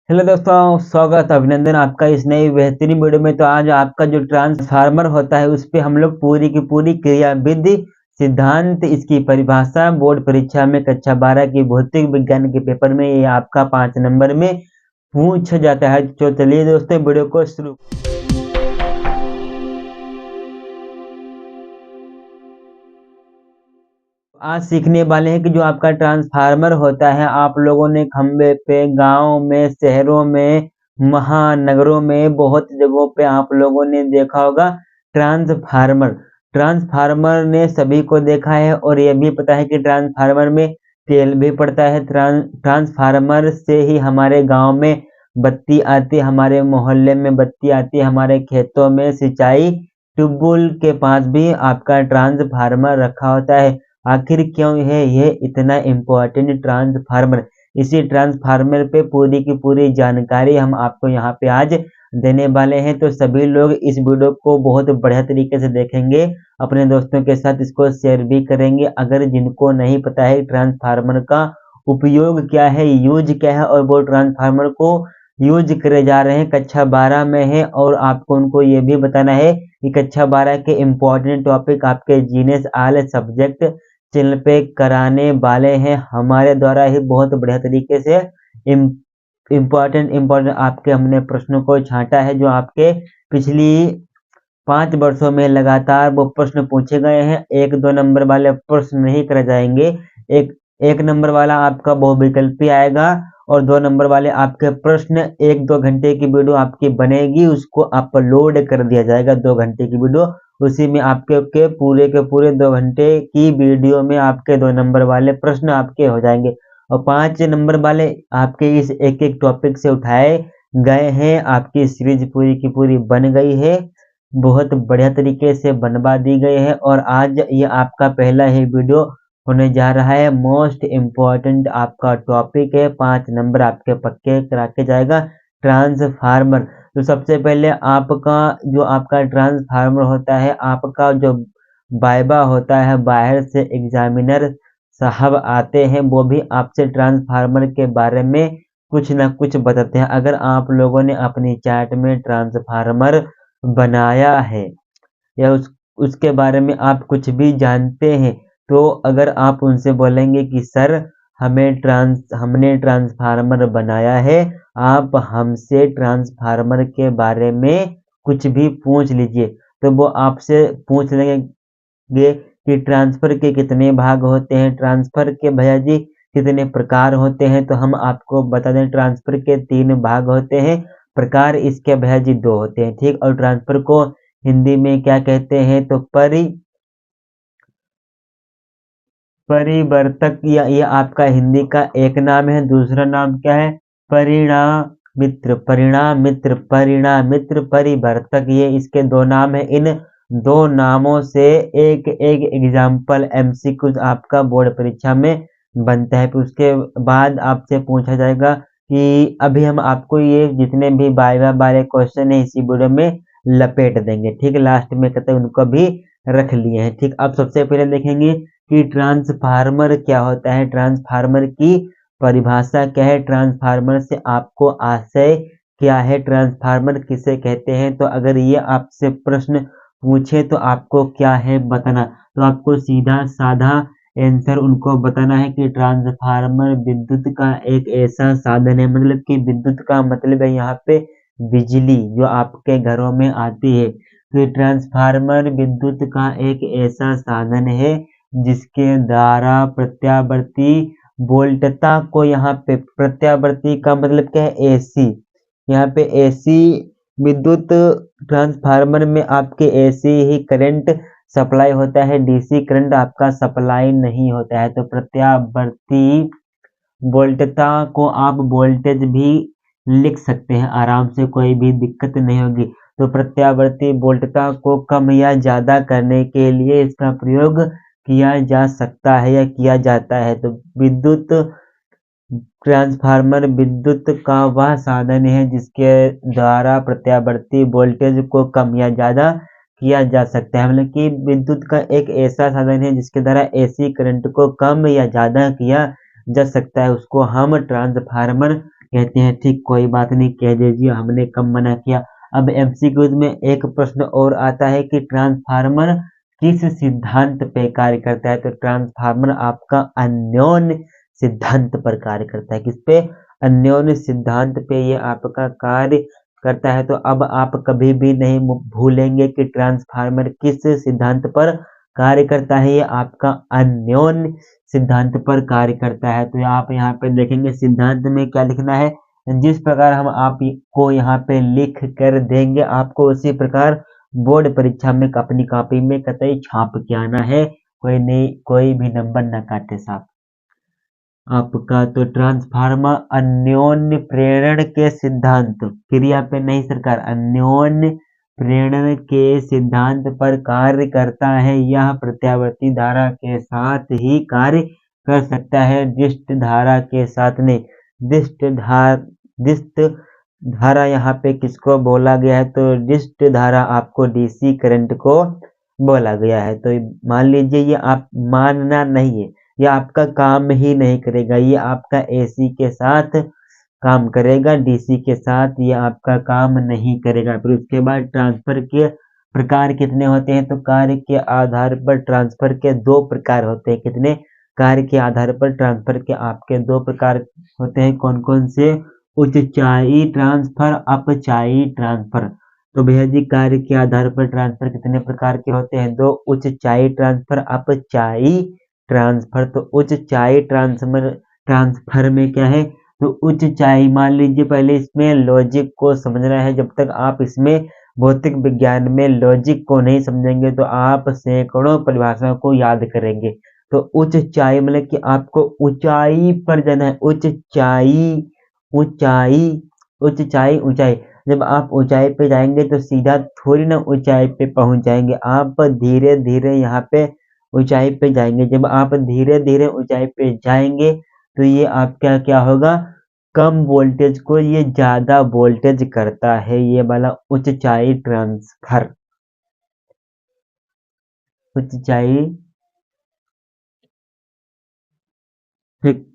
Hello दोस्तों, स्वागत अभिनंदन आपका इस नई बेहतरीन वीडियो में। तो आज आपका जो ट्रांसफार्मर होता है उस पे हम लोग पूरी की पूरी क्रियाविधि, सिद्धांत, इसकी परिभाषा बोर्ड परीक्षा में कक्षा 12 की भौतिक विज्ञान के पेपर में ये आपका 5 नंबर में पूछ जाता है। तो चलिए दोस्तों वीडियो को शुरू। आज सीखने वाले हैं कि जो आपका ट्रांसफार्मर होता है, आप लोगों ने खंबे पे, गांव में, शहरों में, महानगरों में, बहुत जगहों पे आप लोगों ने देखा होगा ट्रांसफार्मर। ट्रांसफार्मर ने सभी को देखा है और ये भी पता है कि ट्रांसफार्मर में तेल भी पड़ता है। ट्रांसफार्मर से ही हमारे गांव में बत्ती आती है, हमारे मोहल्ले में बत्ती आती है, हमारे खेतों में सिंचाई ट्यूबवेल के पास भी आपका ट्रांसफार्मर रखा होता है। आखिर क्यों है ये इतना इम्पोर्टेंट ट्रांसफार्मर? इसी ट्रांसफार्मर पे पूरी की पूरी जानकारी हम आपको यहाँ पे आज देने वाले हैं। तो सभी लोग इस वीडियो को बहुत बढ़िया तरीके से देखेंगे, अपने दोस्तों के साथ इसको शेयर भी करेंगे। अगर जिनको नहीं पता है ट्रांसफार्मर का उपयोग क्या है, यूज क्या है, और वो ट्रांसफार्मर को यूज करे जा रहे हैं, कक्षा 12 में है, और आपको उनको ये भी बताना है कि कक्षा 12 के इम्पोर्टेंट टॉपिक आपके जीनेस आल सब्जेक्ट चैनल पे कराने वाले हैं हमारे द्वारा ही। बहुत बढ़िया तरीके से इम्पोर्टेंट आपके हमने प्रश्नों को छांटा है, जो आपके पिछली 5 वर्षों में लगातार वो प्रश्न पूछे गए हैं। 1-2 नंबर वाले प्रश्न नहीं करे जाएंगे। एक नंबर वाला आपका बहुविकल्पी आएगा और 2 नंबर वाले आपके प्रश्न 1-2 घंटे की वीडियो आपकी बनेगी, उसको अपलोड कर दिया जाएगा 2 घंटे की वीडियो। उसी में आपके के पूरे 2 घंटे की वीडियो में आपके 2 नंबर वाले प्रश्न आपके हो जाएंगे और 5 नंबर वाले आपके इस एक टॉपिक से उठाए गए हैं। आपकी सीरीज पूरी की पूरी बन गई है, बहुत बढ़िया तरीके से बनवा दी गई है और आज ये आपका पहला ही वीडियो होने जा रहा है। मोस्ट इम्पोर्टेंट आपका टॉपिक है, 5 नंबर आपके पक्के करा के जाएगा ट्रांसफार्मर। तो सबसे पहले आपका ट्रांसफार्मर होता है, आपका जो वाइवा होता है, बाहर से एग्जामिनर साहब आते हैं, वो भी आपसे ट्रांसफार्मर के बारे में कुछ ना कुछ बताते हैं। अगर आप लोगों ने अपनी चैट में ट्रांसफार्मर बनाया है या उसके बारे में आप कुछ भी जानते हैं, तो अगर आप उनसे बोलेंगे कि सर हमने ट्रांसफार्मर बनाया है, आप हमसे ट्रांसफार्मर के बारे में कुछ भी पूछ लीजिए, तो वो आपसे पूछ लेंगे कि ट्रांसफर के कितने भाग होते हैं, ट्रांसफर के भैया जी कितने प्रकार होते हैं। तो हम आपको बता दें ट्रांसफर के 3 भाग होते हैं, प्रकार इसके भैया जी 2 होते हैं, ठीक। और ट्रांसफर को हिंदी में क्या कहते हैं, तो परिवर्तक, या ये आपका हिंदी का एक नाम है। दूसरा नाम क्या है, परिणामित्र, परिवर्तक, ये इसके 2 नाम है। इन 2 नामों से एक एग्जाम्पल एमसीक्यू आपका बोर्ड परीक्षा में बनता है। फिर उसके बाद आपसे पूछा जाएगा कि अभी हम आपको ये जितने भी वाइवा वाले क्वेश्चन है इसी वीडियो में लपेट देंगे, ठीक। लास्ट में कहते हैं उनको भी रख लिए हैं, ठीक। अब सबसे पहले देखेंगे कि ट्रांसफार्मर क्या होता है, ट्रांसफार्मर की परिभाषा क्या है, ट्रांसफार्मर से आपको आशय क्या है, ट्रांसफार्मर किसे कहते हैं। तो अगर ये आपसे प्रश्न पूछे तो आपको क्या है बताना, तो आपको सीधा साधा आंसर उनको बताना है कि ट्रांसफार्मर विद्युत का एक ऐसा साधन है, मतलब कि विद्युत का मतलब है यहाँ पे बिजली जो आपके घरों में आती है। तो ट्रांसफार्मर विद्युत का एक ऐसा साधन है जिसके द्वारा प्रत्यावर्ती वोल्टता को, यहाँ पे प्रत्यावर्ती का मतलब क्या है, एसी, यहाँ पे एसी विद्युत ट्रांसफार्मर में आपके एसी ही करंट सप्लाई होता है, डीसी करंट आपका सप्लाई नहीं होता है। तो प्रत्यावर्ती वोल्टता को आप वोल्टेज भी लिख सकते हैं आराम से, कोई भी दिक्कत नहीं होगी। तो प्रत्यावर्ती वोल्टता को कम या ज्यादा करने के लिए इसका प्रयोग किया जा सकता है या किया जाता है। तो विद्युत ट्रांसफार्मर विद्युत का वह साधन है जिसके द्वारा प्रत्यावर्ती वोल्टेज को कम या ज्यादा किया जा सकता है, मतलब कि विद्युत का एक ऐसा साधन है जिसके द्वारा एसी करंट को कम या ज्यादा किया जा सकता है, उसको हम ट्रांसफार्मर कहते हैं ठीक कोई बात नहीं, कह दीजिए, हमने कब मना किया। अब एमसीक्यूज में एक प्रश्न और आता है कि ट्रांसफार्मर किस सिद्धांत पे कार्य करता है। तो ट्रांसफार्मर आपका अन्योन्य सिद्धांत पर कार्य करता है। किस पे? अन्योन्य सिद्धांत पे ये आपका कार्य करता है। तो अब आप कभी भी नहीं भूलेंगे कि ट्रांसफार्मर किस सिद्धांत पर कार्य करता है। ये आपका अन्योन्य सिद्धांत पर कार्य करता है। तो आप यहाँ पे देखेंगे सिद्धांत में क्या लिखना है। जिस प्रकार हम आपको यहाँ पे लिख कर देंगे, आपको उसी प्रकार बोर्ड परीक्षा में अपनी कॉपी में कतई छाप के आना है। कोई भी नंबर न काटे साहब आपका। तो ट्रांसफार्मर अन्योन्य प्रेरण के सिद्धांत, क्रिया पे नहीं सरकार, अन्योन्य प्रेरण के सिद्धांत पर कार्य करता है। यह प्रत्यावर्ती धारा के साथ ही कार्य कर सकता है, दिष्ट धारा के साथ नहीं। दिष्ट धारा यहाँ पे किसको बोला गया है? तो दिष्ट धारा आपको डीसी करंट को बोला गया है। तो मान लीजिए ये आप मानना नहीं है, ये आपका काम ही नहीं करेगा। ये आपका एसी के साथ काम करेगा, डीसी के साथ ये आपका काम नहीं करेगा। फिर उसके बाद ट्रांसफर के प्रकार कितने होते हैं? तो कार्य के आधार पर ट्रांसफर के 2 प्रकार होते हैं। कितने? कार्य के आधार पर ट्रांसफर के आपके 2 प्रकार होते हैं। कौन कौन से? उच्चाई ट्रांसफर, अपचाई ट्रांसफर। तो भैया जी कार्य के आधार पर ट्रांसफर कितने प्रकार के होते हैं? 2, उच्चाई ट्रांसफर, अपचाई ट्रांसफर। तो उच्चाई ट्रांसफर में क्या है? तो उच्चाई, मान लीजिए पहले इसमें लॉजिक को समझना है। जब तक आप इसमें भौतिक विज्ञान में लॉजिक को नहीं समझेंगे तो आप सैकड़ों परिभाषाओं को याद करेंगे। तो उच्चाई मतलब कि आपको ऊंचाई पर जाना है। ऊंचाई ऊंचाई ऊंचाई ऊंचाई। जब आप ऊंचाई पे जाएंगे तो सीधा थोड़ी ना ऊंचाई पे पहुंच जाएंगे, आप धीरे धीरे यहाँ पे ऊंचाई पे जाएंगे। जब आप धीरे धीरे ऊंचाई पे जाएंगे तो ये आपका क्या होगा? कम वोल्टेज को ये ज्यादा वोल्टेज करता है। ये वाला उच्चाई ट्रांसफर, उच्चाई ठीक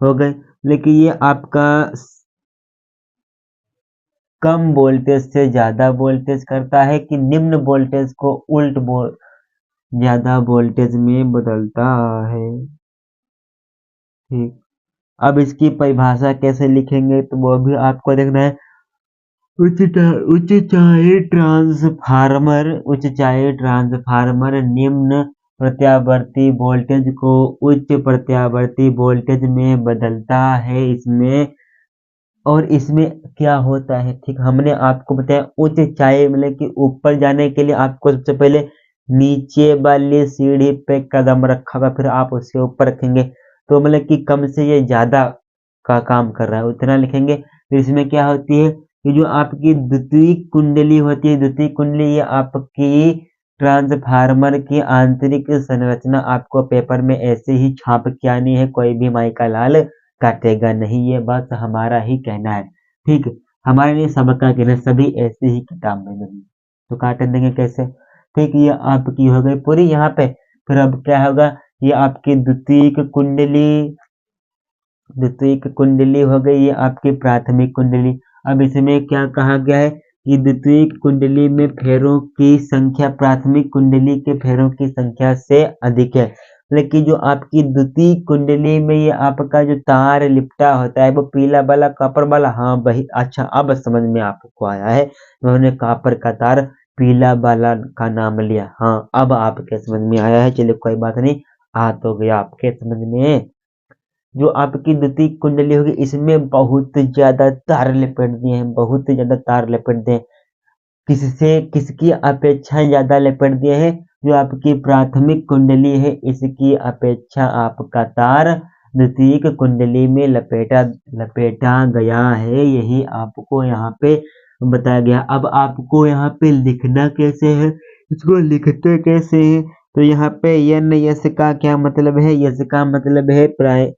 हो गए। लेकिन ये आपका कम वोल्टेज से ज्यादा वोल्टेज करता है कि निम्न वोल्टेज को ज्यादा वोल्टेज में बदलता है। ठीक, अब इसकी परिभाषा कैसे लिखेंगे तो वो भी आपको देखना है। उच्चाई ट्रांसफार्मर निम्न प्रत्यावर्ती वोल्टेज को उच्च प्रत्यावर्ती वोल्टेज में बदलता है। इसमें क्या होता है? ठीक, हमने आपको बताया ऊंचाई मतलब कि ऊपर जाने के लिए आपको सबसे पहले नीचे वाली सीढ़ी पे कदम रखा हुआ, फिर आप उसके ऊपर रखेंगे। तो मतलब कि कम से ये ज्यादा का काम कर रहा है, उतना लिखेंगे। फिर इसमें क्या होती है कि जो आपकी द्वितीय कुंडली होती है, द्वितीय कुंडली ये आपकी ट्रांसफार्मर की आंतरिक संरचना आपको पेपर में ऐसे ही छाप के आनी है। कोई भी माइका लाल काटेगा नहीं, ये बात हमारा ही कहना है। ठीक है, हमारे लिए सबका कहना, सभी ऐसे ही किताब में नहीं तो काट देंगे कैसे? ठीक, ये आपकी हो गई पूरी यहाँ पे। फिर अब क्या होगा? ये आपकी द्वितीयक कुंडली हो गई, ये आपकी प्राथमिक कुंडली। अब इसमें क्या कहा गया है कि द्वितीयक कुंडली में फेरों की संख्या प्राथमिक कुंडली के फेरों की संख्या से अधिक है। लेकिन जो आपकी द्वितीय कुंडली में ये आपका जो तार लिपटा होता है वो पीला वाला, कॉपर वाला, हाँ वही। अच्छा, अब समझ में आपको आया है, उन्होंने कॉपर का तार पीला वाला का नाम लिया। हाँ, अब आपके समझ में आया है। चलिए कोई बात नहीं, आ तो गया आपके समझ में। जो आपकी द्वितीय कुंडली होगी इसमें बहुत ज्यादा तार लपेट दिए हैं, बहुत ज्यादा तार लपेट दिए हैं। किसकी अपेक्षा ज्यादा लपेट दिए हैं? जो आपकी प्राथमिक कुंडली है इसकी अपेक्षा आपका तार द्वितीयक कुंडली में लपेटा गया है। यही आपको यहाँ पे बताया गया। अब आपको यहाँ पे लिखना कैसे है, इसको लिखते कैसे है? तो यहाँ पे एन यस का क्या मतलब है? यस का मतलब है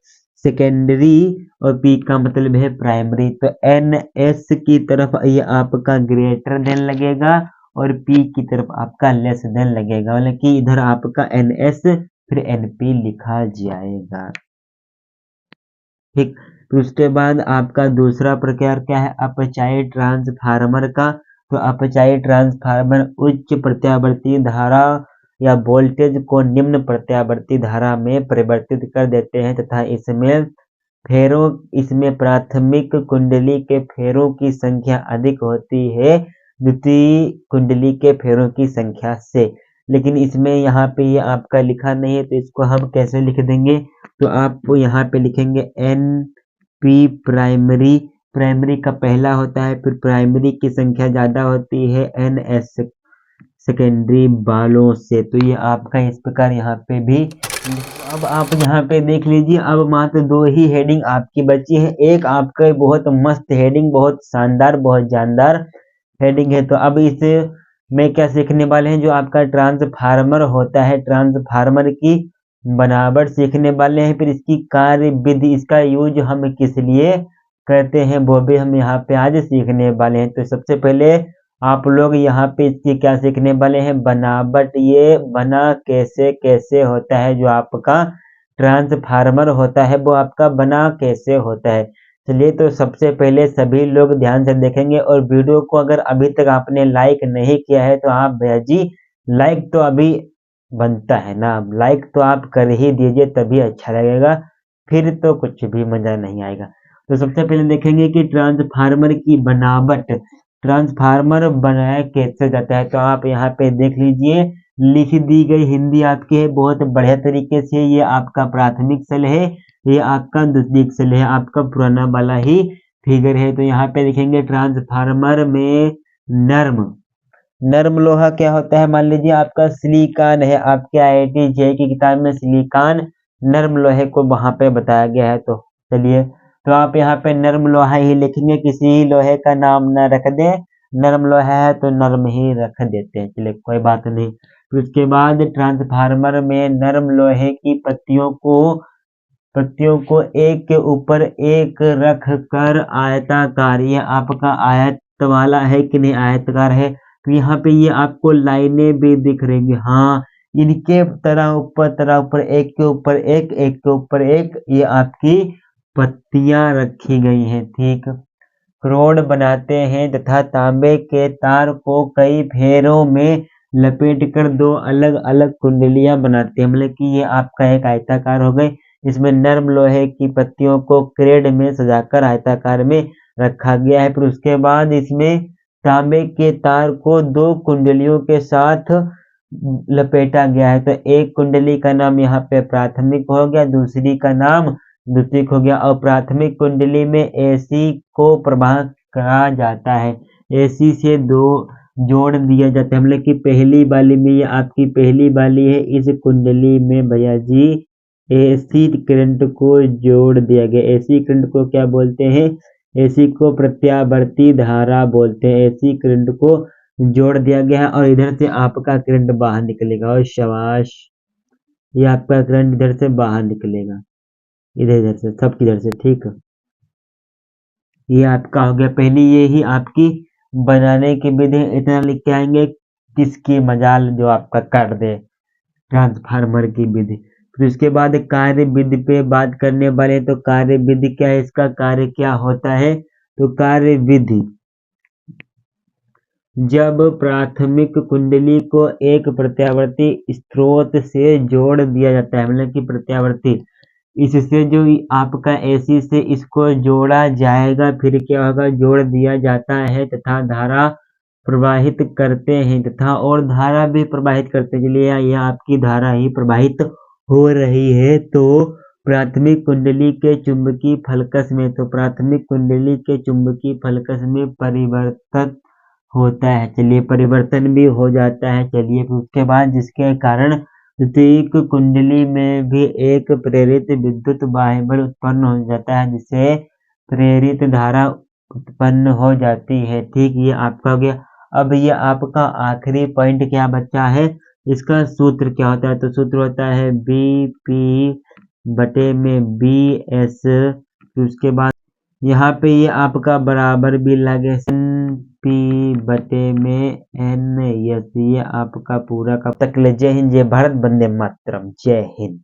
सेकेंडरी और पी का मतलब है प्राइमरी। तो एन एस की तरफ ये आपका ग्रेटर देन लगेगा और पी की तरफ आपका लेस देन लगेगा, मतलब कि इधर आपका एन एस फिर एन पी लिखा जाएगा। ठीक, फिर उसके बाद आपका दूसरा प्रकार क्या है, अपचायी ट्रांसफार्मर का। तो अपचायी ट्रांसफार्मर उच्च प्रत्यावर्ती धारा या वोल्टेज को निम्न प्रत्यावर्ती धारा में परिवर्तित कर देते हैं तथा इसमें प्राथमिक कुंडली के फेरों की संख्या अधिक होती है द्वितीय कुंडली के फेरों की संख्या से। लेकिन इसमें यहाँ पे ये आपका लिखा नहीं है, तो इसको हम कैसे लिख देंगे, तो आप यहाँ पे लिखेंगे NP प्राइमरी, प्राइमरी का पहला होता है, फिर प्राइमरी की संख्या ज़्यादा होती है NS सेकेंडरी वालों से। तो ये आपका इस प्रकार यहाँ पे भी। अब आप यहाँ पे देख लीजिए, अब मात्र 2 ही हेडिंग आपकी बची है। एक आपका बहुत मस्त हेडिंग, बहुत शानदार, बहुत जानदार हेडिंग है। तो अब इसे में क्या सीखने वाले हैं, जो आपका ट्रांसफार्मर होता है, ट्रांसफार्मर की बनावट सीखने वाले हैं। फिर इसकी कार्य विधि, इसका यूज हम किस लिए करते हैं, वो भी हम यहाँ पे आज सीखने वाले हैं। तो सबसे पहले आप लोग यहाँ पे इसकी क्या सीखने वाले हैं, बनावट। ये बना कैसे कैसे होता है, जो आपका ट्रांसफार्मर होता है वो आपका बना कैसे होता है। चलिए, तो सबसे पहले सभी लोग ध्यान से देखेंगे, और वीडियो को अगर अभी तक आपने लाइक नहीं किया है तो आप भैया जी लाइक तो अभी बनता है ना, लाइक तो आप कर ही दीजिए, तभी अच्छा लगेगा, फिर तो कुछ भी मजा नहीं आएगा। तो सबसे पहले देखेंगे कि ट्रांसफार्मर की बनावट, ट्रांसफार्मर बनाया कैसे जाता है। तो आप यहाँ पे देख लीजिए, लिख दी गई हिंदी आपकी है बहुत बढ़िया तरीके से। ये आपका प्राथमिक सेल है, ये आपका द्वितीयक सेल है, आपका पुराना वाला ही फिगर है। तो यहाँ पे लिखेंगे ट्रांसफार्मर में नर्म लोहा क्या होता है, मान लीजिए आपका सिलिकॉन है, आपके IIT JEE की किताब में सिलिकॉन नर्म लोहे को वहां पे बताया गया है। तो चलिए, तो आप यहाँ पे नर्म लोहा ही लिखेंगे, किसी लोहे का नाम न रख दें, नर्म लोहा है तो नर्म ही रख देते हैं, चलिए कोई बात नहीं। फिर उसके बाद ट्रांसफार्मर में नर्म लोहे की पत्तियों को एक के ऊपर एक रख कर आयताकार, ये आपका आयत वाला है कि नहीं, आयतकार है। तो यहाँ पे ये आपको लाइनें भी दिख रही, हाँ, इनके तरह ऊपर एक के ऊपर एक, एक के ऊपर एक, ये आपकी पत्तियां रखी गई हैं, ठीक। क्रोड बनाते हैं तथा तांबे के तार को कई फेरों में लपेटकर 2 अलग अलग कुंडलियां बनाते हैं, मतलब कि ये आपका एक आयताकार हो गई। इसमें नर्म लोहे की पत्तियों को क्रेड में सजाकर आयताकार में रखा गया है। फिर उसके बाद इसमें तांबे के तार को 2 कुंडलियों के साथ लपेटा गया है। तो एक कुंडली का नाम यहाँ पे प्राथमिक हो गया, दूसरी का नाम द्वितीयक हो गया। और प्राथमिक कुंडली में AC को प्रवाह कहा जाता है, AC से 2 जोड़ दिया जाता है, मतलब कि पहली वाली में, ये आपकी पहली वाली है, इस कुंडली में भैया जी AC करंट को जोड़ दिया गया। AC करंट को क्या बोलते हैं, AC को प्रत्यावर्ती धारा बोलते हैं। AC करंट को जोड़ दिया गया है, और इधर से आपका करंट बाहर निकलेगा, और शाबाश, ये आपका करंट इधर से बाहर निकलेगा, इधर से, सबकी इधर से, ठीक। ये आपका हो गया पहली, ये ही आपकी बनाने की विधि। इतना लिख के आएंगे, किसकी मजाल जो आपका कर दे ट्रांसफार्मर की विधि। फिर उसके बाद कार्य विधि पे बात करने वाले, तो कार्य विधि क्या है, इसका कार्य क्या होता है। तो कार्य विधि, जब प्राथमिक कुंडली को एक प्रत्यावर्ती स्रोत से जोड़ दिया जाता है, मतलब कि प्रत्यावर्ती, इससे जो आपका AC से इसको जोड़ा जाएगा, फिर क्या होगा, जोड़ दिया जाता है तथा धारा प्रवाहित करते हैं, तथा और धारा भी प्रवाहित करते हैं। चलिए, यह आपकी धारा ही प्रवाहित हो रही है। तो प्राथमिक कुंडली के चुंबकीय फलकस में, तो प्राथमिक कुंडली के चुंबकीय फलकस में परिवर्तन होता है, चलिए परिवर्तन भी हो जाता है। चलिए, उसके बाद जिसके कारण द्वितीयक कुंडली में भी एक प्रेरित विद्युत बाह्य बल उत्पन्न हो जाता है, जिससे प्रेरित धारा उत्पन्न हो जाती है, ठीक। ये आपका हो गया। अब ये आपका आखिरी पॉइंट क्या बचा है, इसका सूत्र क्या होता है। तो सूत्र होता है BP बटे में BS। उसके बाद यहाँ पे ये आपका बराबर भी लगे NP बटे में NS। ये आपका पूरा, कब तक ले, जय हिंद, जय भारत, वंदे मातरम, जय हिंद।